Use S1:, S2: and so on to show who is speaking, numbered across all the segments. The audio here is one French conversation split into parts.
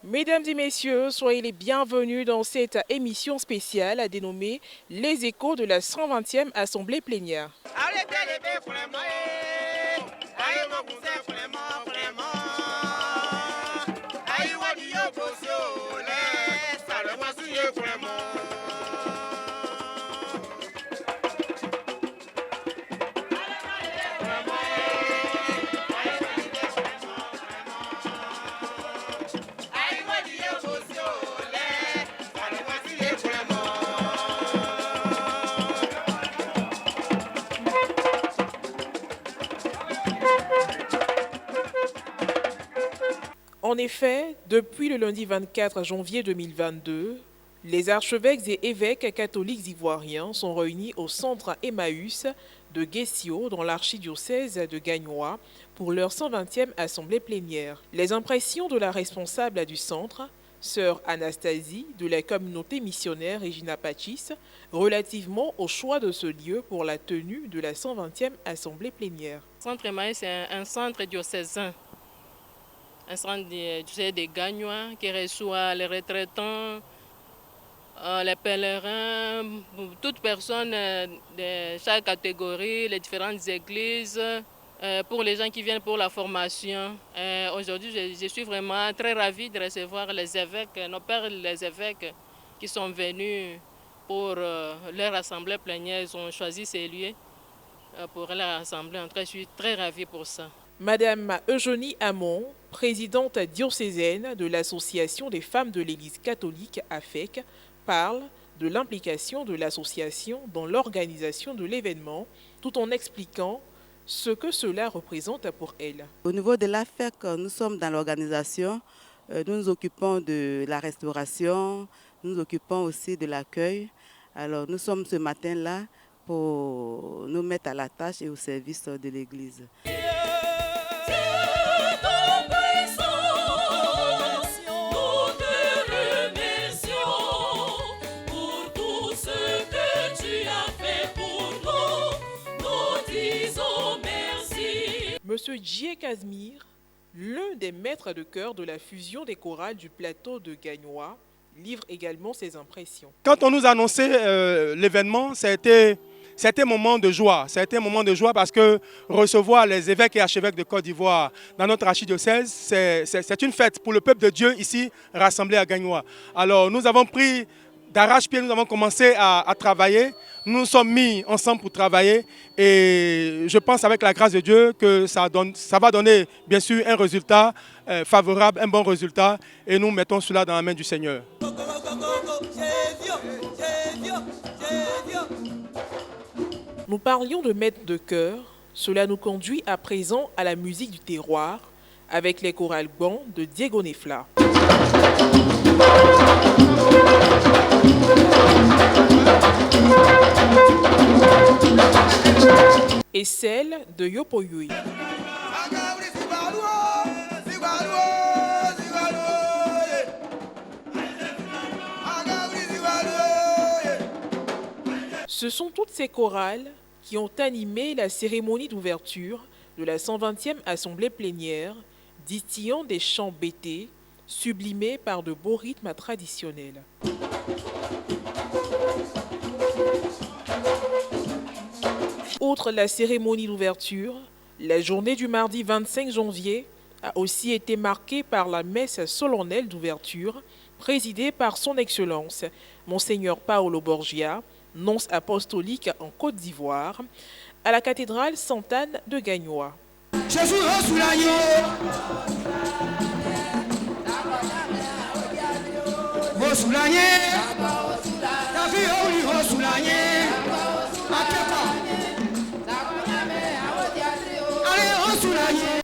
S1: Mesdames et messieurs, soyez les bienvenus dans cette émission spéciale dénommée Les échos de la 120e Assemblée plénière. En effet, depuis le lundi 24 janvier 2022, les archevêques et évêques catholiques ivoiriens sont réunis au centre Emmaüs de Guessio dans l'archidiocèse de Gagnoa pour leur 120e assemblée plénière. Les impressions de la responsable du centre, sœur Anastasie de la communauté missionnaire Regina Pacis, relativement au choix de ce lieu pour la tenue de la 120e assemblée plénière.
S2: Le centre Emmaüs est un centre diocésain. Un centre des Gagnois qui reçoit les retraitants, les pèlerins, toute personne de chaque catégorie, les différentes églises, pour les gens qui viennent pour la formation. Aujourd'hui, je suis vraiment très ravie de recevoir les évêques, nos pères les évêques qui sont venus pour leur assemblée plénière. Ils ont choisi ces lieux pour leur assemblée. En tout cas, je suis très ravie pour ça.
S1: Madame Eugénie Hamon, présidente diocésaine de l'Association des femmes de l'Église catholique AFEC, parle de l'implication de l'association dans l'organisation de l'événement, tout en expliquant ce que cela représente pour elle.
S3: Au niveau de l'AFEC, nous sommes dans l'organisation, nous nous occupons de la restauration, nous nous occupons aussi de l'accueil. Alors nous sommes ce matin-là pour nous mettre à la tâche et au service de l'Église.
S1: Monsieur Djie Casimir, l'un des maîtres de chœur de la fusion des chorales du plateau de Gagnoa, livre également ses impressions.
S4: Quand on nous a annoncé l'événement, ça a été un moment de joie. Ça a été un moment de joie parce que recevoir les évêques et archevêques de Côte d'Ivoire dans notre archidiocèse, c'est une fête pour le peuple de Dieu ici rassemblé à Gagnoa. Alors nous avons pris d'arrache-pied, nous avons commencé à travailler. Nous nous sommes mis ensemble pour travailler et je pense avec la grâce de Dieu que ça va donner bien sûr un résultat favorable, un bon résultat et nous mettons cela dans la main du Seigneur.
S1: Nous parlions de maître de chœur, cela nous conduit à présent à la musique du terroir avec les chorales Gban de Diego Nefla. Et celle de Yopoyui. Ce sont toutes ces chorales qui ont animé la cérémonie d'ouverture de la 120e Assemblée plénière, distillant des chants bêtés, sublimés par de beaux rythmes traditionnels. Outre la cérémonie d'ouverture, la journée du mardi 25 janvier a aussi été marquée par la messe solennelle d'ouverture, présidée par son Excellence, Monseigneur Paolo Borgia, nonce apostolique en Côte d'Ivoire, à la cathédrale Sainte-Anne de Gagnoa.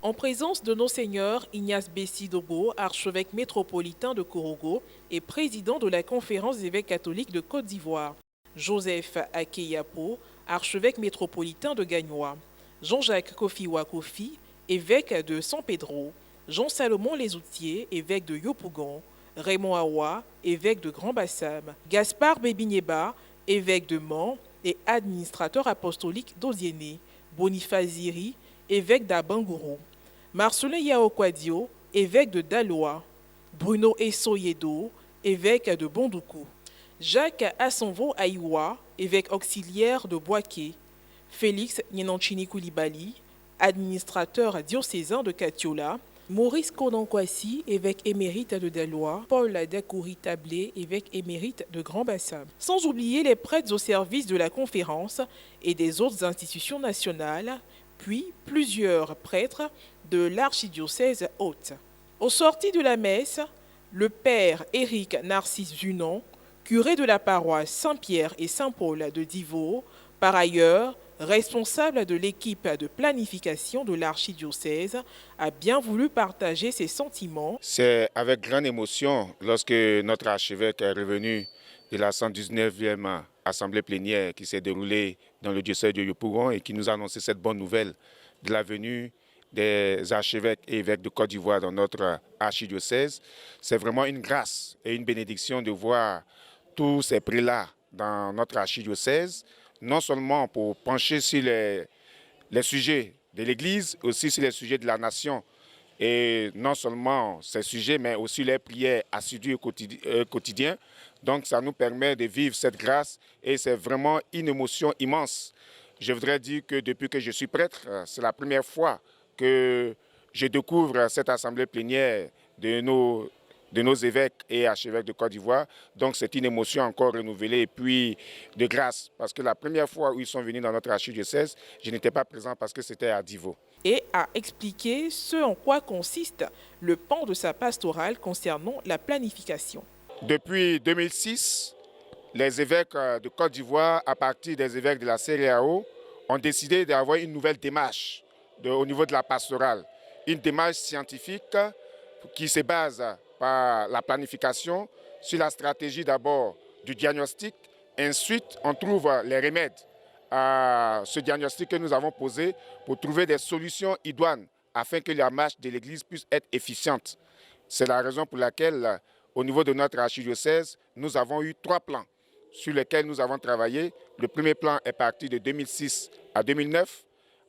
S1: En présence de nos seigneurs Ignace Bessi-Dobo, archevêque métropolitain de Korogo et président de la conférence des évêques catholiques de Côte d'Ivoire, Joseph Akeyapo, archevêque métropolitain de Gagnoa, Jean-Jacques Kofiwa Kofi, évêque de San Pedro, Jean-Salomon Lesoutier, évêque de Yopougon, Raymond Awa, évêque de Grand-Bassam, Gaspard Bébigneba, évêque de Mans et administrateur apostolique d'Oziéné, Boniface Ziri, évêque d'Abangourou, Marcelin Yaokwadio, évêque de Daloa, Bruno Essoyedo, évêque de Bondoukou, Jacques Assonvo Aïwa, évêque auxiliaire de Boaké, Félix Nyenanchini Koulibaly, administrateur diocésain de Katiola, Maurice Konankwasi, évêque émérite de Daloa, Paul Dakouri-Tablé, évêque émérite de Grand-Bassam. Sans oublier les prêtres au service de la conférence et des autres institutions nationales, puis plusieurs prêtres de l'archidiocèse haute. Au sorti de la messe, le père Éric Narcisse Junon, curé de la paroisse Saint-Pierre et Saint-Paul de Divaux, par ailleurs responsable de l'équipe de planification de l'archidiocèse, a bien voulu partager ses sentiments.
S5: C'est avec grande émotion lorsque notre archevêque est revenu de la 119e assemblée plénière qui s'est déroulée dans le diocèse de Yopougon et qui nous a annoncé cette bonne nouvelle de la venue des archevêques et évêques de Côte d'Ivoire dans notre archidiocèse. C'est vraiment une grâce et une bénédiction de voir tous ces prélats dans notre archidiocèse, non seulement pour pencher sur les sujets de l'Église, aussi sur les sujets de la nation. Et non seulement ces sujets, mais aussi les prières assidues au quotidien. Donc ça nous permet de vivre cette grâce et c'est vraiment une émotion immense. Je voudrais dire que depuis que je suis prêtre, c'est la première fois que je découvre cette assemblée plénière de nos évêques et archevêques de Côte d'Ivoire. Donc c'est une émotion encore renouvelée et puis de grâce. Parce que la première fois où ils sont venus dans notre archidiocèse, je n'étais pas présent parce que c'était à Divaux.
S1: Et a expliqué ce en quoi consiste le pan de sa pastorale concernant la planification.
S5: Depuis 2006, les évêques de Côte d'Ivoire, à partir des évêques de la CEDEAO, ont décidé d'avoir une nouvelle démarche au niveau de la pastorale. Une démarche scientifique qui se base par la planification sur la stratégie d'abord du diagnostic. Ensuite, on trouve les remèdes à ce diagnostic que nous avons posé pour trouver des solutions idoines afin que la marche de l'Église puisse être efficiente. C'est la raison pour laquelle, au niveau de notre archidiocèse, nous avons eu 3 plans sur lesquels nous avons travaillé. Le premier plan est parti de 2006 à 2009.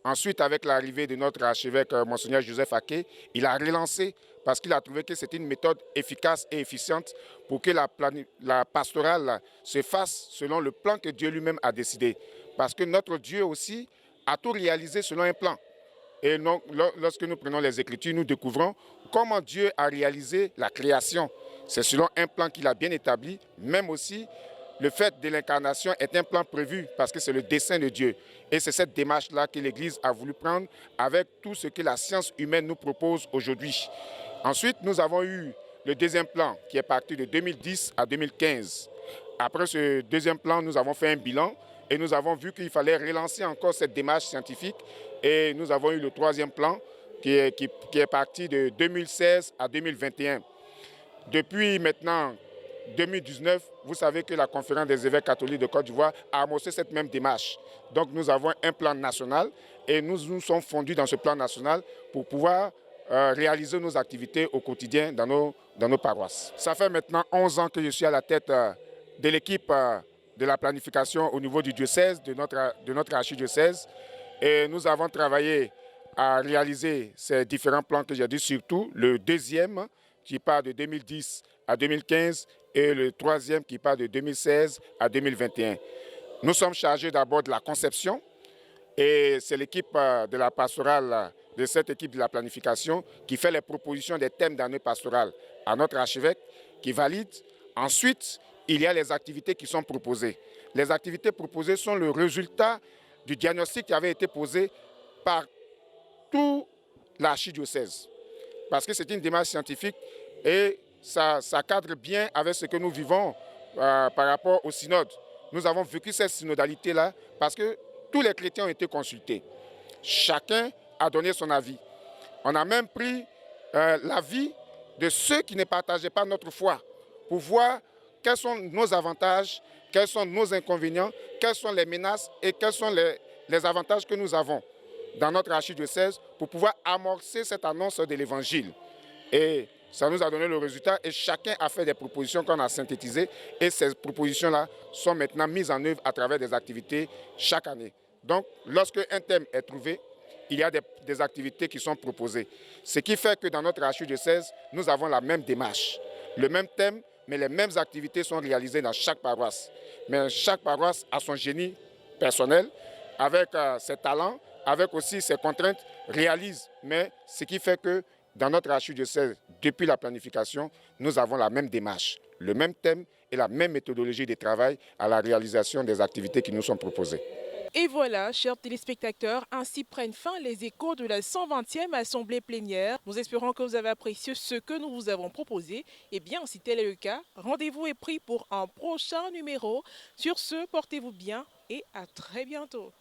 S5: Ensuite, avec l'arrivée de notre archevêque, Monseigneur Joseph Aké, il a relancé parce qu'il a trouvé que c'était une méthode efficace et efficiente pour que la pastorale se fasse selon le plan que Dieu lui-même a décidé. Parce que notre Dieu aussi a tout réalisé selon un plan. Et donc, lorsque nous prenons les Écritures, nous découvrons comment Dieu a réalisé la création. C'est selon un plan qu'il a bien établi, même aussi le fait de l'incarnation est un plan prévu parce que c'est le dessein de Dieu. Et c'est cette démarche-là que l'Église a voulu prendre avec tout ce que la science humaine nous propose aujourd'hui. Ensuite, nous avons eu le deuxième plan qui est parti de 2010 à 2015. Après ce deuxième plan, nous avons fait un bilan et nous avons vu qu'il fallait relancer encore cette démarche scientifique. Et nous avons eu le troisième plan qui est parti de 2016 à 2021. Depuis maintenant 2019, vous savez que la conférence des évêques catholiques de Côte d'Ivoire a amorcé cette même démarche. Donc nous avons un plan national et nous nous sommes fondus dans ce plan national pour pouvoir réaliser nos activités au quotidien dans nos paroisses. Ça fait maintenant 11 ans que je suis à la tête de l'équipe de la planification au niveau du diocèse, de notre archidiocèse. Et nous avons travaillé à réaliser ces différents plans que j'ai dit, surtout le deuxième qui part de 2010 à 2015 et le troisième qui part de 2016 à 2021. Nous sommes chargés d'abord de la conception et c'est l'équipe de la pastorale, de cette équipe de la planification qui fait les propositions des thèmes d'année pastorale à notre archevêque qui valide. Ensuite, il y a les activités qui sont proposées. Les activités proposées sont le résultat du diagnostic qui avait été posé par tout l'archidiocèse. Parce que c'est une démarche scientifique et ça cadre bien avec ce que nous vivons par rapport au synode. Nous avons vécu cette synodalité-là parce que tous les chrétiens ont été consultés. Chacun a donné son avis. On a même pris l'avis de ceux qui ne partageaient pas notre foi pour voir quels sont nos avantages, quels sont nos inconvénients, quelles sont les menaces et quels sont les avantages que nous avons dans notre archidiocèse pour pouvoir amorcer cette annonce de l'Évangile. Et ça nous a donné le résultat et chacun a fait des propositions qu'on a synthétisées et ces propositions-là sont maintenant mises en œuvre à travers des activités chaque année. Donc, lorsque un thème est trouvé, il y a des activités qui sont proposées. Ce qui fait que dans notre archidiocèse, nous avons la même démarche, le même thème, mais les mêmes activités sont réalisées dans chaque paroisse. Mais chaque paroisse a son génie personnel, avec ses talents, avec aussi ses contraintes, réalise. Mais ce qui fait que dans notre archidiocèse, depuis la planification, nous avons la même démarche, le même thème et la même méthodologie de travail à la réalisation des activités qui nous sont proposées.
S1: Et voilà, chers téléspectateurs, ainsi prennent fin les échos de la 120e Assemblée plénière. Nous espérons que vous avez apprécié ce que nous vous avons proposé. Et bien, si tel est le cas, rendez-vous est pris pour un prochain numéro. Sur ce, portez-vous bien et à très bientôt.